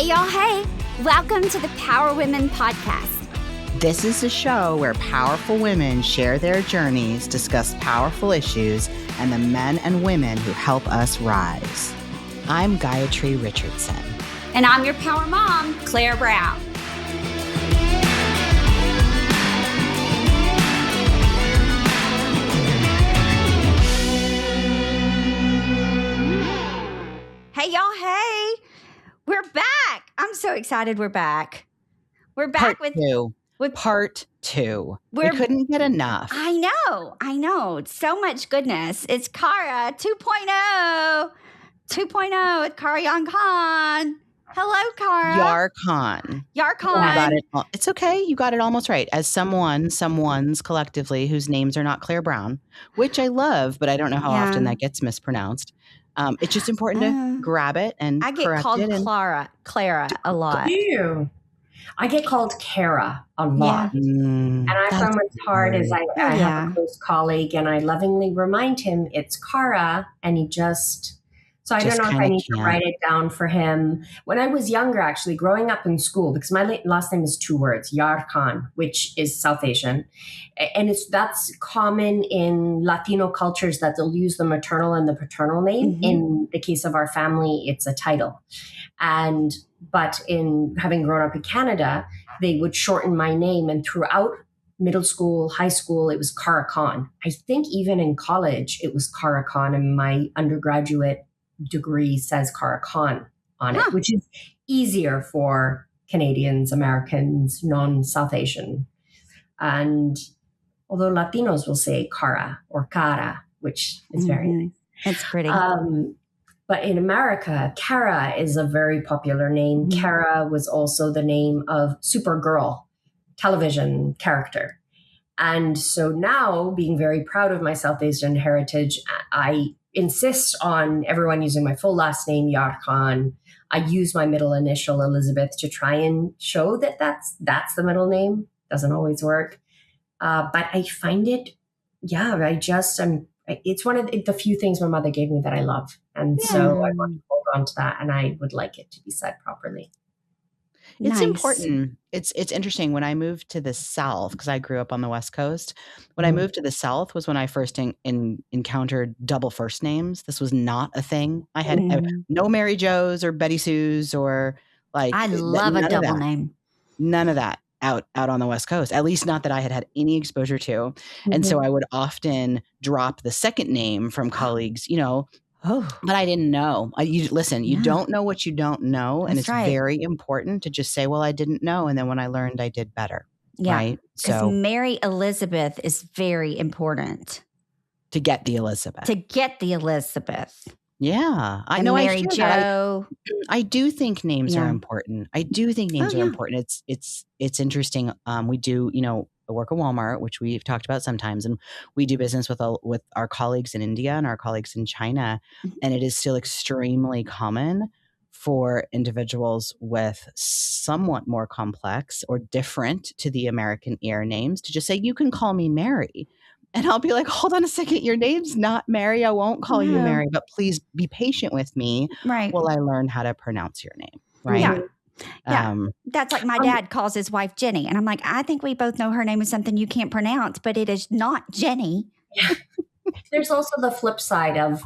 Hey, y'all. Hey, welcome to the PowerWomen Podcast. This is a show where powerful women share their journeys, discuss powerful issues, and the men and women who help us rise. I'm Gayatri Richardson. And I'm your power mom, Claire Brown. Hey, y'all. Hey, we're back. I'm so excited we're back. We're back with Part two. We couldn't get enough. I know. So much goodness. It's Cara 2.0. 2.0 with Cara E Yar Khan. Hello, Cara. Yar Khan. Yar Khan. You got it. It's okay. You got it almost right. As someone's collectively whose names are not Claire Brown, which I love, but I don't know how often that gets mispronounced. It's just important to grab it and I get called Clara a lot. You. I get called Cara a lot. And I find what's hard is I have a close colleague and I lovingly remind him it's Cara, and he just, so I don't know if I need to write it down for him. When I was younger, actually, growing up in school, because my last name is 2 words, Yar Khan, which is South Asian. And that's common in Latino cultures that they'll use the maternal and the paternal name. Mm-hmm. In the case of our family, it's a title. But in having grown up in Canada, they would shorten my name. And throughout middle school, high school, it was Cara Khan. I think even in college, it was Cara Khan. And my undergraduate degree says Cara Khan on it, which is easier for Canadians, Americans, non-South Asian. And although Latinos will say Cara or Cara, which is very nice. It's pretty. But in America, Cara is a very popular name. Mm-hmm. Cara was also the name of Supergirl television character. And so now, being very proud of my South Asian heritage, I insist on everyone using my full last name, Yar Khan. I use my middle initial, Elizabeth, to try and show that that's the middle name. Doesn't always work. But I find it, it's one of the few things my mother gave me that I love. And so I want to hold on to that, and I would like it to be said properly. It's important. It's interesting. When I moved to the South, because I grew up on the West Coast, when I moved to the South was when I first encountered double first names. This was not a thing. I had no Mary Jo's or Betty Sue's or like. I love a double name. None of that out on the West Coast, at least not that I had any exposure to. Mm-hmm. And so I would often drop the second name from colleagues, but I didn't know. You don't know what you don't know. And it's very important to just say, well, I didn't know. And then when I learned, I did better. Yeah. Right. So Mary Elizabeth is very important. To get the Elizabeth. Yeah. I know. Mary Jo. I do think names are important. It's interesting. We do, I work at Walmart, which we've talked about sometimes, and we do business with our colleagues in India and our colleagues in China. Mm-hmm. And it is still extremely common for individuals with somewhat more complex or different to the American ear names to just say, you can call me Mary. And I'll be like, hold on a second, your name's not Mary. I won't call you Mary, but please be patient with me while I learn how to pronounce your name. Right. Yeah. Yeah, that's like my dad calls his wife Jenny. And I'm like, I think we both know her name is something you can't pronounce, but it is not Jenny. There's also the flip side of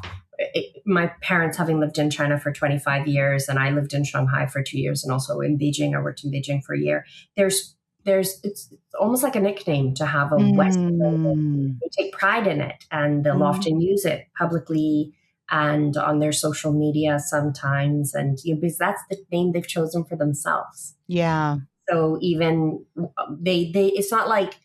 my parents having lived in China for 25 years. And I lived in Shanghai for 2 years and also in Beijing. I worked in Beijing for a year. It's almost like a nickname to have a Western name. They take pride in it, and they'll often use it publicly and on their social media sometimes, and because that's the name they've chosen for themselves. Yeah. So even they it's not like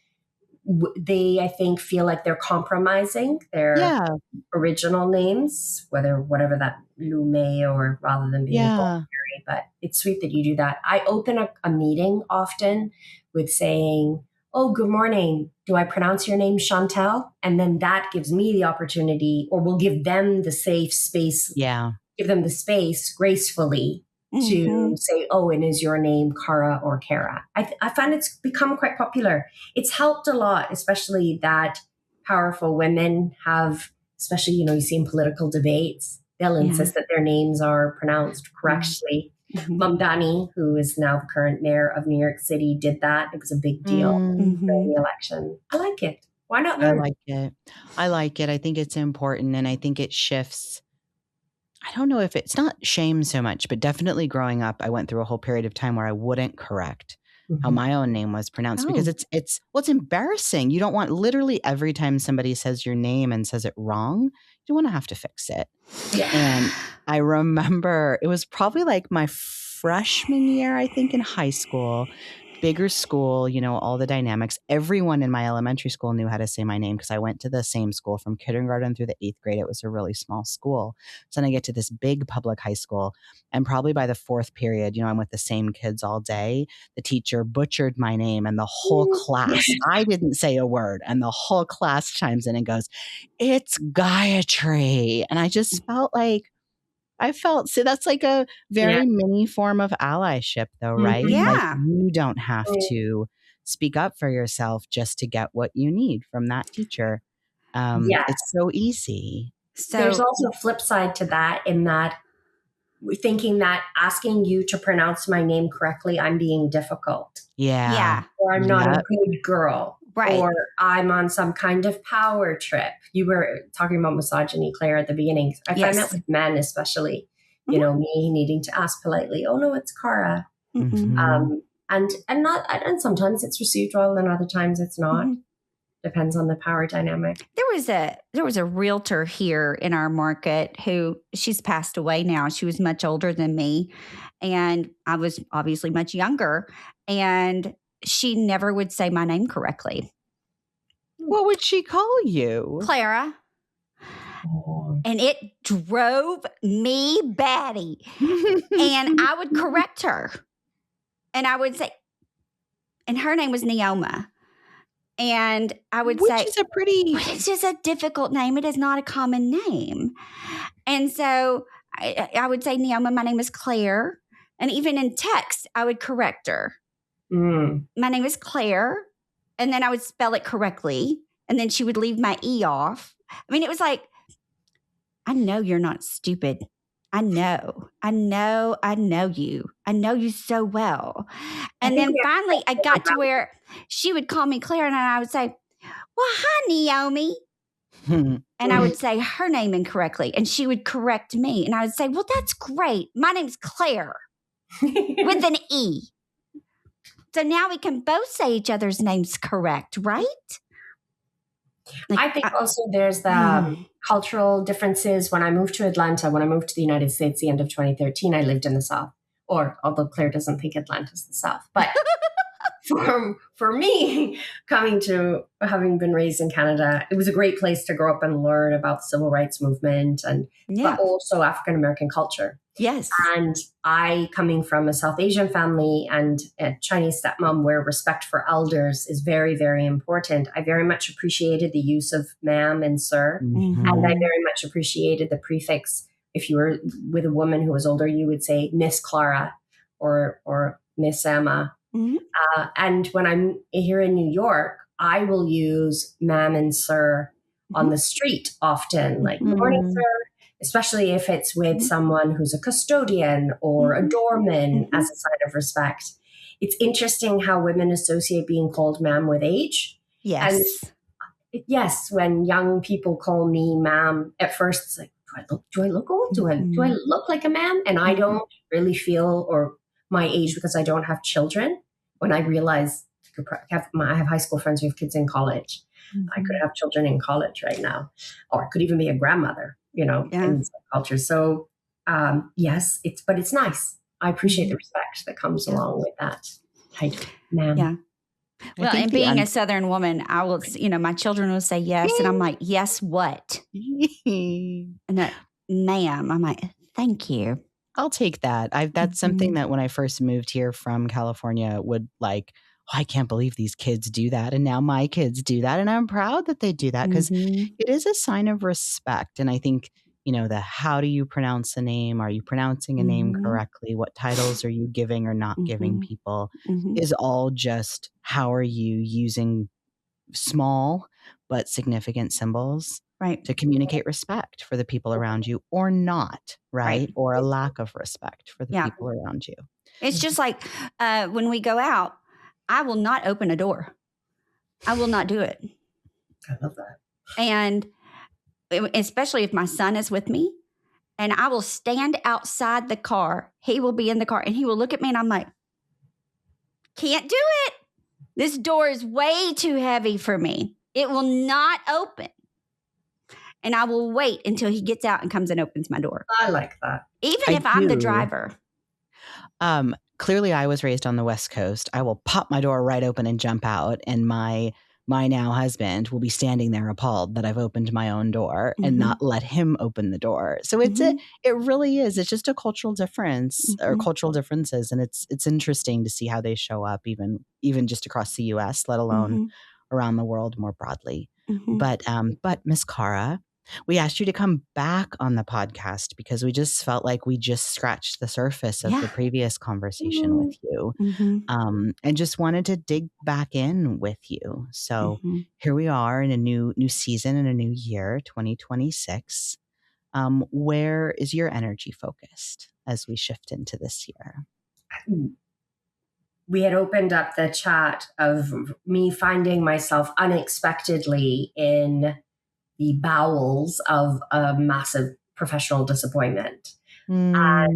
they, I think, feel like they're compromising their original names, whatever that Lu Mei, or rather than being Mary. But it's sweet that you do that. I open a meeting often with saying, oh, good morning. Do I pronounce your name Chantel? And then that gives me the opportunity, or will give them the safe space. Yeah. Give them the space gracefully to say, oh, and is your name Cara or Cara? I find it's become quite popular. It's helped a lot, especially that powerful women have, especially, you see in political debates, they'll insist that their names are pronounced correctly. Mamdani, who is now the current mayor of New York City, did that. It was a big deal during the election. I like it. Why not learn? I like it. I think it's important, and I think it shifts. I don't know if it's not shame so much, but definitely growing up, I went through a whole period of time where I wouldn't correct how my own name was pronounced because it's embarrassing. You don't want literally every time somebody says your name and says it wrong, you want to have to fix it. Yeah. And I remember it was probably like my freshman year, I think, in high school. Bigger school, all the dynamics. Everyone in my elementary school knew how to say my name because I went to the same school from kindergarten through the 8th grade. It was a really small school. So then I get to this big public high school, and probably by the 4th period, I'm with the same kids all day. The teacher butchered my name, and the whole class, I didn't say a word, and the whole class chimes in and goes, "It's Gayatri." And I just felt like, so that's like a very mini form of allyship though, right? Yeah. Like you don't have to speak up for yourself just to get what you need from that teacher. It's so easy. So there's also a flip side to that, in that we're thinking that asking you to pronounce my name correctly, I'm being difficult. Yeah. Or I'm not a good girl. Right. Or I'm on some kind of power trip. You were talking about misogyny, Claire, at the beginning. I find that with men especially, me needing to ask politely, "Oh no, it's Cara." And sometimes it's received well and other times it's not. Depends on the power dynamic. There was a realtor here in our market who, she's passed away now. She was much older than me, and I was obviously much younger, and she never would say my name correctly. What would she call you? Clara. And it drove me batty. And I would correct her. And I would say, and her name was Neoma. And I would say, which is a difficult name. It is not a common name. And so I would say, Neoma, my name is Claire. And even in text, I would correct her. My name is Claire. And then I would spell it correctly. And then she would leave my E off. I mean, it was like, I know you're not stupid. I know you. I know you so well. And then finally I got to where she would call me Claire, and I would say, "Well, hi, Naomi." And I would say her name incorrectly, and she would correct me. And I would say, "Well, that's great. My name's Claire with an E." So now we can both say each other's names correct, right? I think also there's the cultural differences. When I moved to Atlanta, when I moved to the United States, the end of 2013, I lived in the South. Although Claire doesn't think Atlanta's the South. But for me, coming to having been raised in Canada, it was a great place to grow up and learn about the civil rights movement but also African American culture. Yes. And I, coming from a South Asian family and a Chinese stepmom where respect for elders is very, very important, I very much appreciated the use of ma'am and sir. And I very much appreciated the prefix. If you were with a woman who was older, you would say Miss Clara or Miss Emma. And when I'm here in New York, I will use ma'am and sir on the street often, like, "Good morning, sir," especially if it's with someone who's a custodian or a doorman as a sign of respect. It's interesting how women associate being called ma'am with age. Yes. And when young people call me ma'am, at first it's like, do I look old? Do I look like a ma'am? And I don't really feel or my age because I don't have children. When I realize I have high school friends who have kids in college. I could have children in college right now, or I could even be a grandmother, in some cultures. So but it's nice. I appreciate the respect that comes along with that title, ma'am. Yeah. Well, and being a Southern woman, I will, my children will say yes. And I'm like, "Yes, what?" And ma'am, I'm like, "Thank you." I'll take that. That's something that when I first moved here from California would like, I can't believe these kids do that. And now my kids do that. And I'm proud that they do that because it is a sign of respect. And I think, the how do you pronounce a name? Are you pronouncing a name correctly? What titles are you giving or not giving people is all just how are you using small but significant symbols. Right. To communicate respect for the people around you or not, right? Or a lack of respect for the people around you. It's just like when we go out, I will not open a door. I will not do it. I love that. And especially if my son is with me, and I will stand outside the car. He will be in the car and he will look at me and I'm like, can't do it. This door is way too heavy for me. It will not open. And I will wait until he gets out and comes and opens my door. I like that. Even if I'm the driver. Clearly, I was raised on the West Coast. I will pop my door right open and jump out. And my now husband will be standing there appalled that I've opened my own door and not let him open the door. So it really is. It's just a cultural difference or cultural differences. And it's interesting to see how they show up even just across the US, let alone around the world more broadly. But Miss Cara, we asked you to come back on the podcast because we just felt like we just scratched the surface of the previous conversation with you, and just wanted to dig back in with you. So here we are in a new season and a new year, 2026. Where is your energy focused as we shift into this year? We had opened up the chat of me finding myself unexpectedly in the bowels of a massive professional disappointment. But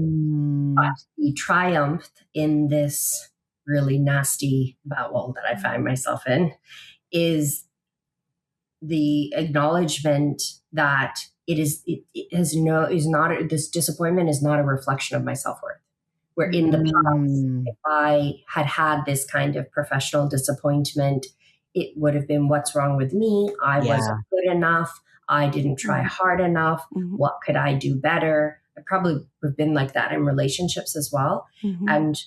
we triumphed in this really nasty bowel that I find myself in is the acknowledgement that this disappointment is not a reflection of my self-worth. Where in the past, if I had this kind of professional disappointment, it would have been, what's wrong with me? I wasn't good enough. I didn't try hard enough. What could I do better? I probably have been like that in relationships as well. And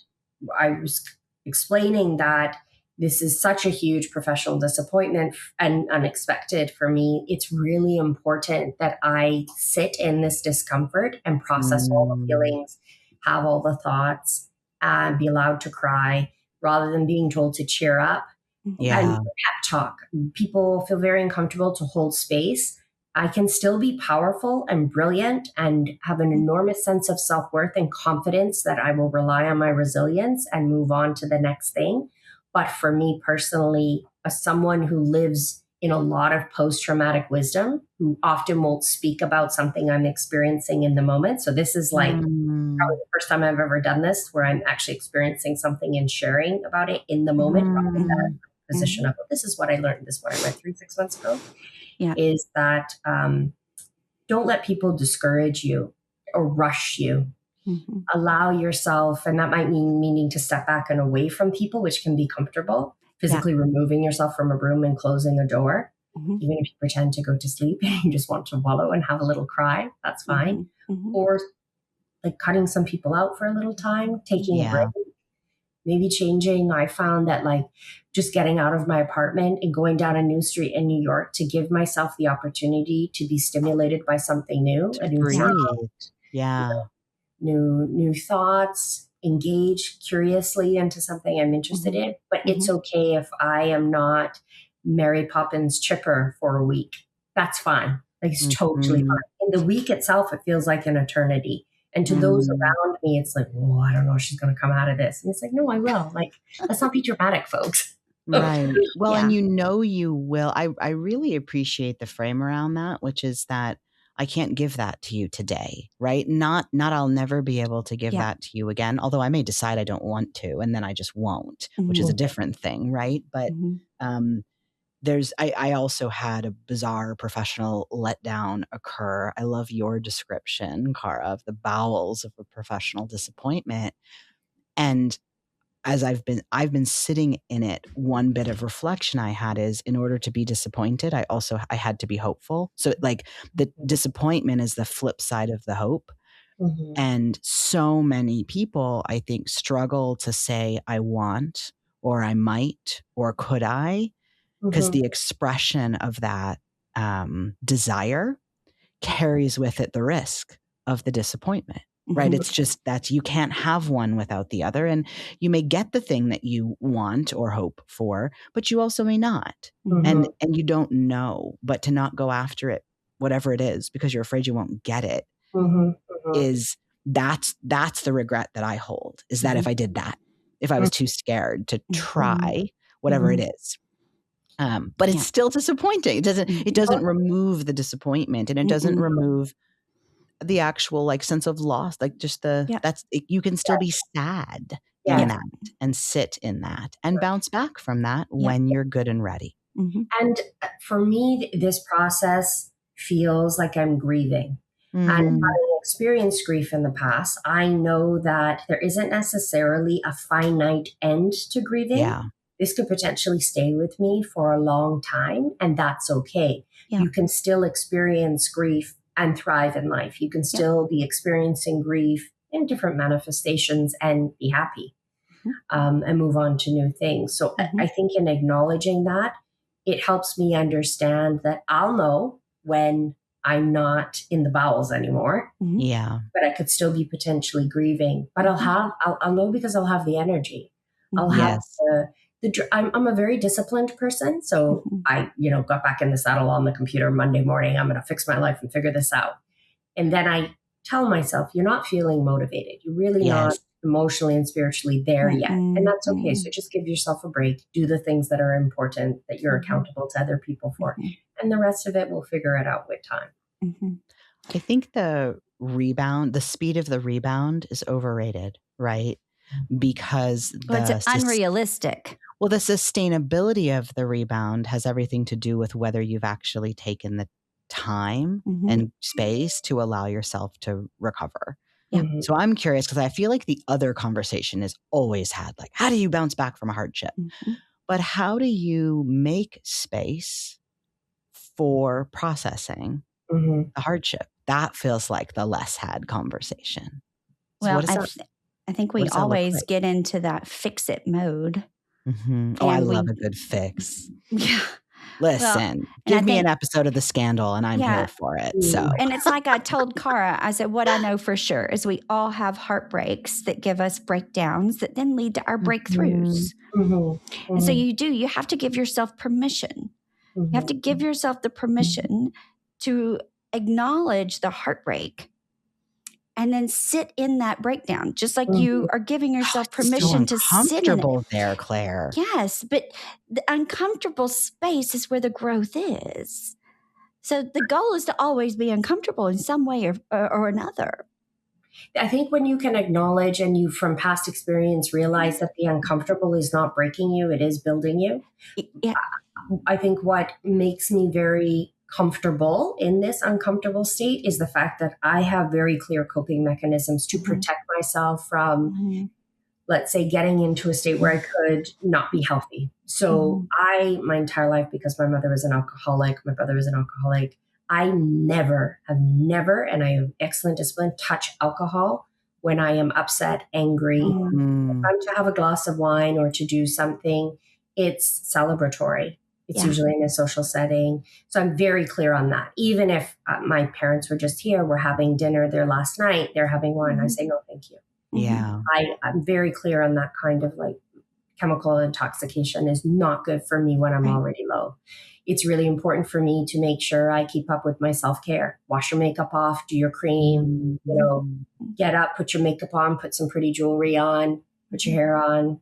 I was explaining that this is such a huge professional disappointment and unexpected for me. It's really important that I sit in this discomfort and process all the feelings, have all the thoughts, and be allowed to cry rather than being told to cheer up. And pep talk. People feel very uncomfortable to hold space. I can still be powerful and brilliant and have an enormous sense of self-worth and confidence that I will rely on my resilience and move on to the next thing. But for me personally, as someone who lives in a lot of post-traumatic wisdom, who often won't speak about something I'm experiencing in the moment. So this is like probably the first time I've ever done this, where I'm actually experiencing something and sharing about it in the moment, rather than that position of, this is what I learned, this is what I went through 6 months ago, is that don't let people discourage you or rush you. Allow yourself, and that might mean meaning to step back and away from people, which can be comfortable, physically removing yourself from a room and closing a door, even if you pretend to go to sleep and you just want to wallow and have a little cry, that's fine. Or like cutting some people out for a little time, taking a break. Maybe changing. I found that like just getting out of my apartment and going down a new street in New York to give myself the opportunity to be stimulated by something new, a new sound, new thoughts, engage curiously into something I'm interested in. But it's okay if I am not Mary Poppins chipper for a week. That's fine. Like it's totally fine. In the week itself, it feels like an eternity. And to those around me, it's like, oh, I don't know if she's going to come out of this. And it's like, no, I will. Like, let's not be dramatic, folks. Right. Well, and you will. I really appreciate the frame around that, which is that I can't give that to you today, right? Not I'll never be able to give that to you again, although I may decide I don't want to, and then I just won't, which is a different thing, right? But I also had a bizarre professional letdown occur. I love your description, Cara, of the bowels of a professional disappointment. And as I've been sitting in it, one bit of reflection I had is, in order to be disappointed, I had to be hopeful. So like the disappointment is the flip side of the hope. And so many people, I think, struggle to say, I want, or I might, or could I? Because the expression of that desire carries with it the risk of the disappointment, right? It's just that you can't have one without the other. And you may get the thing that you want or hope for, but you also may not. And you don't know. But to not go after it whatever it is, because you're afraid you won't get it, is that's the regret that I hold, is that if I did that, if I was too scared to try whatever it is. But it's still disappointing. It doesn't remove the disappointment, and it doesn't remove the actual like sense of loss, like just you can still be sad in that and sit in that and bounce back from that when you're good and ready. And for me, this process feels like I'm grieving. And having experienced grief in the past, I know that there isn't necessarily a finite end to grieving. Yeah. This could potentially stay with me for a long time, and that's okay. Yeah. You can still experience grief and thrive in life. You can still be experiencing grief in different manifestations and be happy and move on to new things. So I think in acknowledging that, it helps me understand that I'll know when I'm not in the bowels anymore. Yeah. But I could still be potentially grieving. But I'll know because I'll have the energy. I'll have I'm a very disciplined person. So I, got back in the saddle on the computer Monday morning. I'm going to fix my life and figure this out. And then I tell myself, you're not feeling motivated. You're really not emotionally and spiritually there yet. And that's okay. So just give yourself a break. Do the things that are important, that you're accountable to other people for. And the rest of it, we'll figure it out with time. I think the speed of the rebound is overrated, right? Because it's unrealistic. Well, the sustainability of the rebound has everything to do with whether you've actually taken the time and space to allow yourself to recover. Yeah. So I'm curious, because I feel like the other conversation is always had, like, how do you bounce back from a hardship? But how do you make space for processing the hardship? That feels like the less had conversation. So well, I think we always get into that fix it mode. Oh, I love a good fix. Yeah. Listen, give me an episode of The Scandal and I'm here for it. So, and it's like I told Cara, I said, what I know for sure is we all have heartbreaks that give us breakdowns that then lead to our breakthroughs. And so you have to give yourself permission. You have to give yourself the permission to acknowledge the heartbreak and then sit in that breakdown, just like you are giving yourself permission to sit in it. There, Claire. Yes, but the uncomfortable space is where the growth is. So the goal is to always be uncomfortable in some way or another. I think when you can acknowledge and you from past experience realize that the uncomfortable is not breaking you, it is building you. Yeah. I think what makes me very comfortable in this uncomfortable state is the fact that I have very clear coping mechanisms to protect myself from, let's say, getting into a state where I could not be healthy. So my entire life, because my mother was an alcoholic, my brother was an alcoholic, I have never, and I have excellent discipline, touch alcohol when I am upset, angry. If I'm to have a glass of wine or to do something, it's celebratory. It's usually in a social setting. So I'm very clear on that. Even if my parents were just here, we're having dinner there last night, they're having wine, I say, no, thank you. Yeah. I'm very clear on that kind of like chemical intoxication is not good for me when I'm already low. It's really important for me to make sure I keep up with my self-care. Wash your makeup off, do your cream, get up, put your makeup on, put some pretty jewelry on, put your hair on,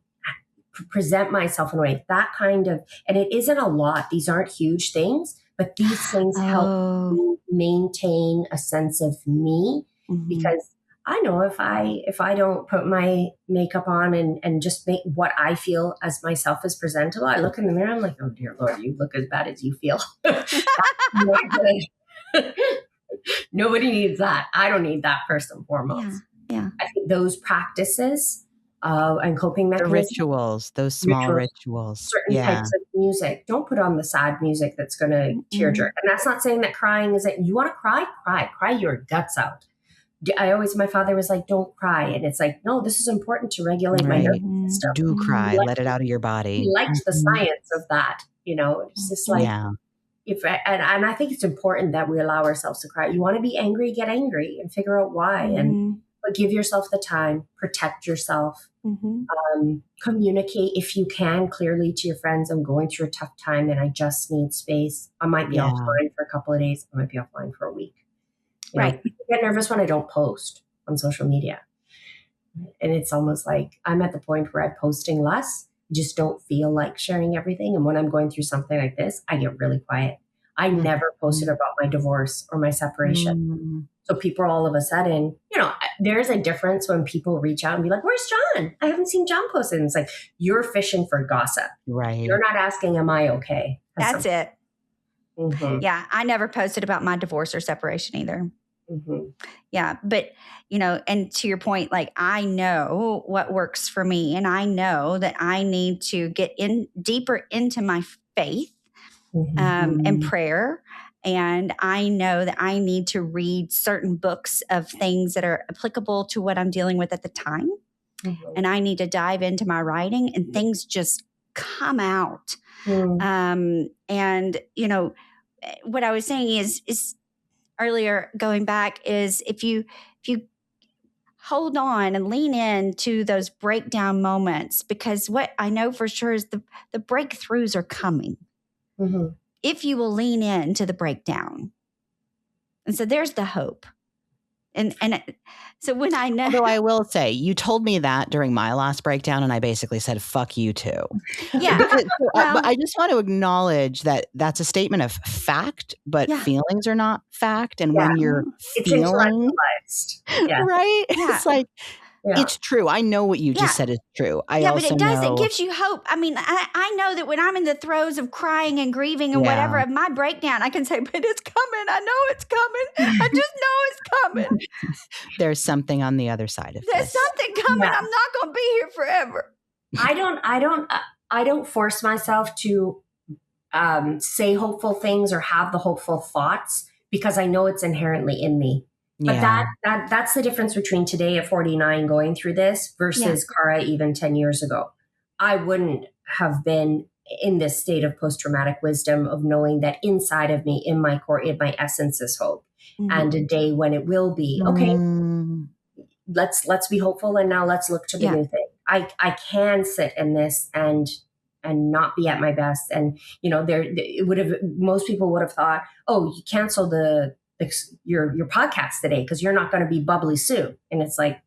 present myself in a way that kind of, and it isn't a lot. These aren't huge things, but these things help me maintain a sense of me because I know if I don't put my makeup on and just make what I feel as myself as presentable, I look in the mirror, I'm like, oh dear Lord, you look as bad as you feel. Nobody needs that. I don't need that first and foremost. Yeah. I think those practices and coping mechanisms. The rituals, those small rituals. Certain types of music. Don't put on the sad music that's going to tear jerk. And that's not saying that crying is it. You want to cry your guts out. My father was like, don't cry. And it's like, no, this is important to regulate my nervous system. Do cry, let it out of your body. He liked the science of that, it's just like, and I think it's important that we allow ourselves to cry. You want to be angry, get angry and figure out why. And but give yourself the time, protect yourself, communicate if you can clearly to your friends. I'm going through a tough time and I just need space. I might be offline for a couple of days. I might be offline for a week. You know, people get nervous when I don't post on social media. And it's almost like I'm at the point where I'm posting less, just don't feel like sharing everything. And when I'm going through something like this, I get really quiet. I never posted about my divorce or my separation. So people all of a sudden, you know, there's a difference when people reach out and be like, where's John? I haven't seen John posted. And it's like, you're fishing for gossip. Right. You're not asking, am I okay? That's it. Yeah. I never posted about my divorce or separation either. Yeah. But, you know, and to your point, like, I know what works for me, and I know that I need to get in deeper into my faith and prayer. And I know that I need to read certain books of things that are applicable to what I'm dealing with at the time. And I need to dive into my writing, and things just come out. And, you know, what I was saying is earlier, going back, is if you hold on and lean into those breakdown moments, because what I know for sure is the breakthroughs are coming. If you will lean into the breakdown. And so there's the hope. And so when I know. Although I will say, you told me that during my last breakdown, and I basically said, fuck you too. Yeah. But I just want to acknowledge that that's a statement of fact, but feelings are not fact. And when you're feeling, right? It's like, it's true. I know what you just said is true. I also but it does. know, It gives you hope. I mean, I know that when I'm in the throes of crying and grieving and whatever of my breakdown, I can say, but it's coming. I know it's coming. I just know it's coming. There's something on the other side of this. There's something coming. I'm not going to be here forever. I don't force myself to say hopeful things or have the hopeful thoughts, because I know it's inherently in me. But that's the difference between today at 49 going through this versus Cara even 10 years ago. I wouldn't have been in this state of post-traumatic wisdom of knowing that inside of me, in my core, in my essence is hope. And a day when it will be, okay, let's be hopeful, and now let's look to the new thing. I can sit in this and not be at my best. And, you know, most people would have thought, oh, you canceled your podcast today because you're not going to be bubbly Sue. And it's like,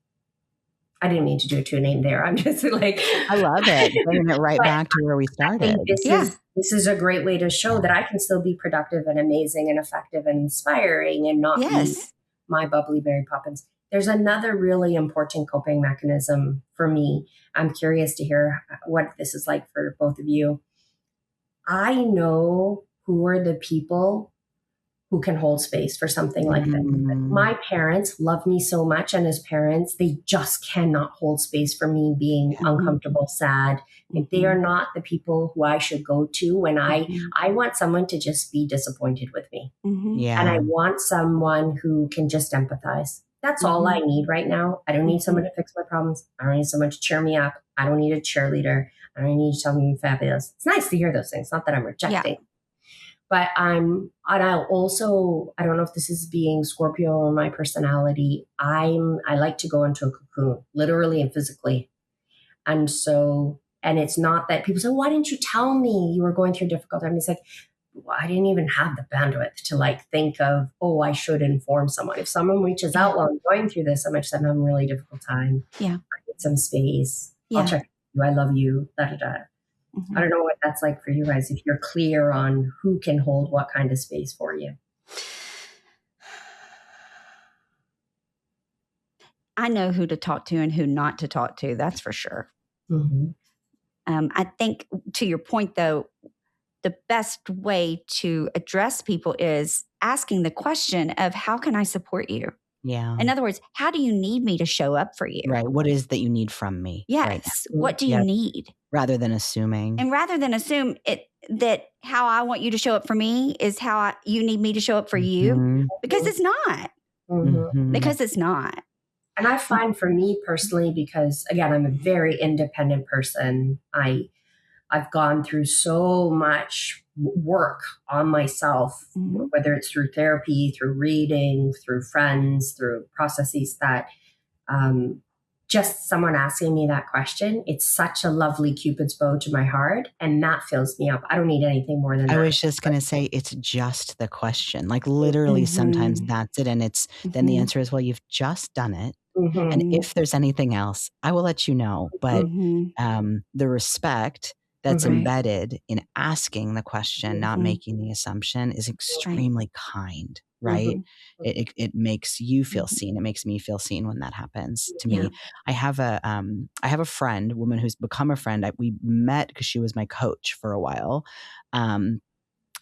I didn't mean to do it to a name there. I'm just like, I love it. Bringing it right back to where we started. This is a great way to show that I can still be productive and amazing and effective and inspiring and not be my bubbly Mary Poppins. There's another really important coping mechanism for me. I'm curious to hear what this is like for both of you. I know who are the people who can hold space for something like that. My parents love me so much, and as parents, they just cannot hold space for me being uncomfortable, sad. They are not the people who I should go to when I want someone to just be disappointed with me. And I want someone who can just empathize. That's all I need right now. I don't need someone to fix my problems. I don't need someone to cheer me up. I don't need a cheerleader. I don't need to tell me I'm fabulous. It's nice to hear those things. Not that I'm rejecting. But I don't know if this is being Scorpio or my personality. I like to go into a cocoon, literally and physically. And it's not that people say, why didn't you tell me you were going through a difficult time? It's like, well, I didn't even have the bandwidth to like think of, I should inform someone. If someone reaches out while I'm going through this, I might just have a really difficult time. I need some space. I'll check you. I love you. I don't know what that's like for you guys, if you're clear on who can hold what kind of space for you. I know who to talk to and who not to talk to. That's for sure. I think, to your point, though, the best way to address people is asking the question of, how can I support you? Yeah. In other words, how do you need me to show up for you? Right. What is that you need from me? Yes. Right. What do you need? Rather than assuming. And rather than assume that how I want you to show up for me is how you need me to show up for you, because it's not. Because it's not. And I find for me personally, because again, I'm a very independent person. I've gone through so much work on myself, whether it's through therapy, through reading, through friends, through processes, that just someone asking me that question, it's such a lovely Cupid's bow to my heart, and that fills me up. I don't need anything more than that. I was just going to say, it's just the question. Like literally sometimes that's it. And it's then the answer is, well, you've just done it. And if there's anything else, I will let you know. But the respect that's embedded in asking the question, not making the assumption, is extremely kind, right? It makes you feel seen. It makes me feel seen when that happens to me. I have a friend, a woman who's become a friend. We met because she was my coach for a while.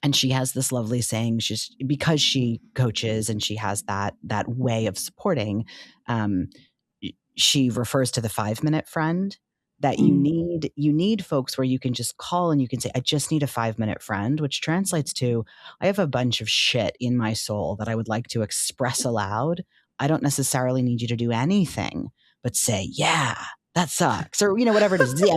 And she has this lovely saying, because she coaches and she has that way of supporting, she refers to the 5-minute friend, that you need folks where you can just call and you can say, I just need a 5-minute friend, which translates to, I have a bunch of shit in my soul that I would like to express aloud. I don't necessarily need you to do anything, but say, yeah, that sucks, or whatever it is. The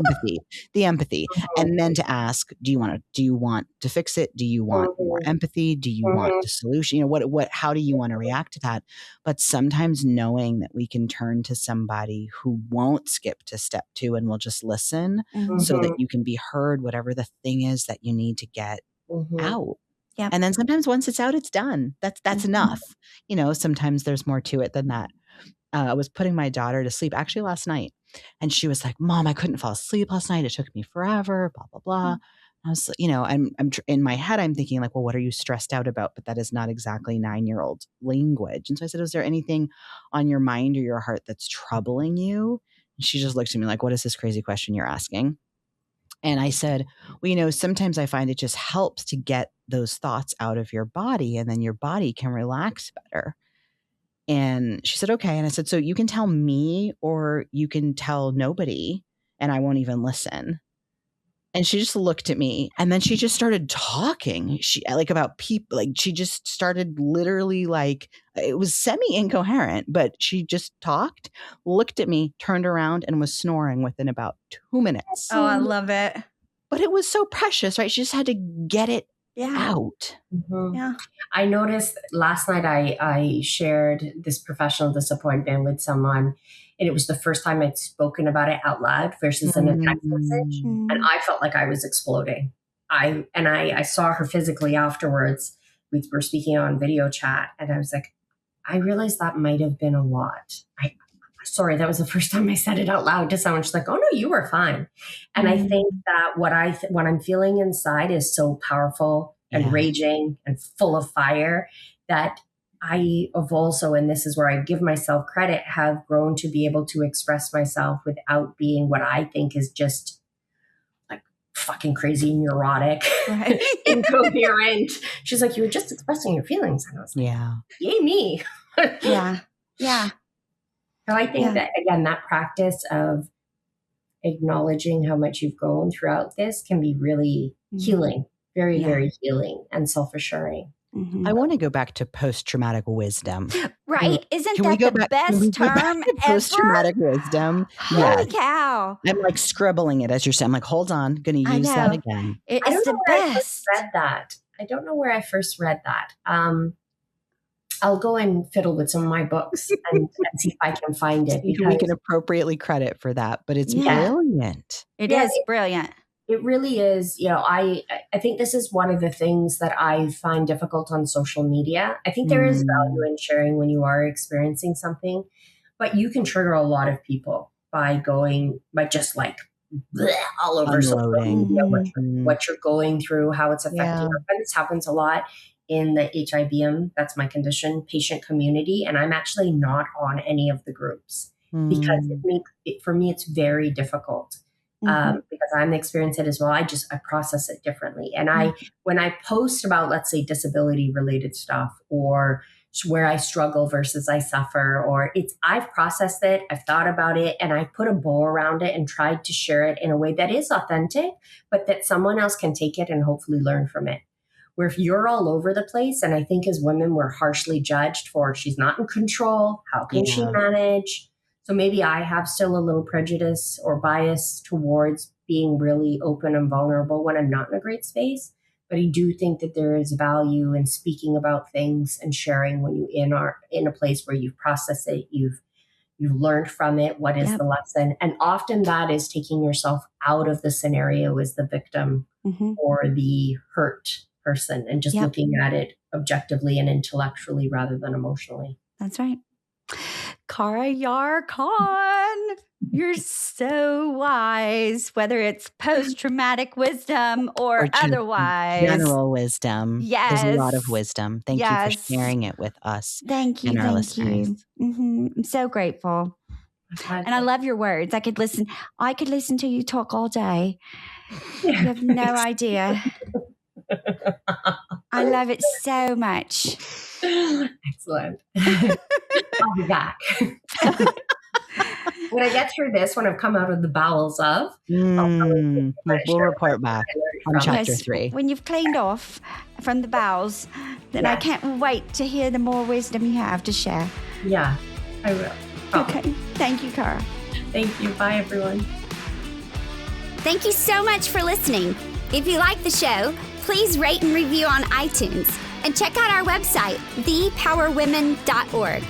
empathy, and then to ask, do you want to fix it? Do you want more empathy? Do you want the solution? How do you want to react to that? But sometimes knowing that we can turn to somebody who won't skip to step 2 and will just listen, so that you can be heard, whatever the thing is that you need to get out. Yep. And then sometimes once it's out, it's done. That's enough. Sometimes there's more to it than that. I was putting my daughter to sleep actually last night, and she was like, Mom, I couldn't fall asleep last night. It took me forever, blah, blah, blah. I was, I'm in my head, I'm thinking like, well, what are you stressed out about? But that is not exactly 9-year-old language. And so I said, is there anything on your mind or your heart that's troubling you? And she just looked at me like, what is this crazy question you're asking? And I said, well, sometimes I find it just helps to get those thoughts out of your body, and then your body can relax better. And she said, okay. And I said, so you can tell me or you can tell nobody, and I won't even listen. And she just looked at me, and then she just started talking. About people, she just started literally it was semi-incoherent, but she just talked, looked at me, turned around, and was snoring within about 2 minutes. Oh, I love it. But it was so precious, right? She just had to get it out. Yeah. I noticed last night I shared this professional disappointment with someone, and it was the first time I'd spoken about it out loud versus in a text message. And I felt like I was exploding. I saw her physically afterwards. We were speaking on video chat, and I was like, I realized that might have been a lot. Sorry, that was the first time I said it out loud to someone. She's like, oh no, you were fine. And I think that what I'm feeling inside is so powerful and raging and full of fire that I have also, and this is where I give myself credit, have grown to be able to express myself without being what I think is just like fucking crazy, neurotic, incoherent. She's like, you were just expressing your feelings. And I was like, yay me. Yeah. So I think that, again, that practice of acknowledging how much you've grown throughout this can be really healing, very, very healing and self-assuring. I want to go back to post-traumatic wisdom. Right? Isn't that the best term ever? Post-traumatic wisdom. Holy cow. I'm scribbling it as you're saying. I'm like, hold on, going to use that again. It's I don't know the where best. I first read that. I don't know where I first read that. I'll go and fiddle with some of my books and see if I can find it. Because we can appropriately credit for that, but it's brilliant. It is brilliant. It really is. I think this is one of the things that I find difficult on social media. I think there is value in sharing when you are experiencing something, but you can trigger a lot of people by just all over social media, what you're going through, how it's affecting you. And this happens a lot in the HIBM, that's my condition, patient community. And I'm actually not on any of the groups because for me, it's very difficult because I'm experiencing it as well. I process it differently. And when I post about, let's say, disability related stuff or where I struggle versus I suffer, I've processed it, I've thought about it, and I put a bow around it and tried to share it in a way that is authentic, but that someone else can take it and hopefully learn from it. Where if you're all over the place, and I think as women, we're harshly judged for she's not in control, how can she manage? So maybe I have still a little prejudice or bias towards being really open and vulnerable when I'm not in a great space. But I do think that there is value in speaking about things and sharing when you are in a place where you've processed it, you've you learned from it. What is the lesson? And often that is taking yourself out of the scenario as the victim or the hurt person and just looking at it objectively and intellectually rather than emotionally. That's right. Cara E Yar Khan, you're so wise, whether it's post-traumatic wisdom or otherwise. General wisdom. Yes. There's a lot of wisdom. Thank you for sharing it with us. Thank you. And our listeners. I'm so grateful. And I love your words. I could listen to you talk all day. You have no idea. I love it so much. Excellent. I'll be back. When I get through this, when I've come out of the bowels of, we'll report back on chapter 3. When you've cleaned off from the bowels, then I can't wait to hear the more wisdom you have to share. Yeah, I will. Probably. Okay. Thank you, Cara. Thank you. Bye, everyone. Thank you so much for listening. If you like the show, please rate and review on iTunes and check out our website, thepowerwomen.org.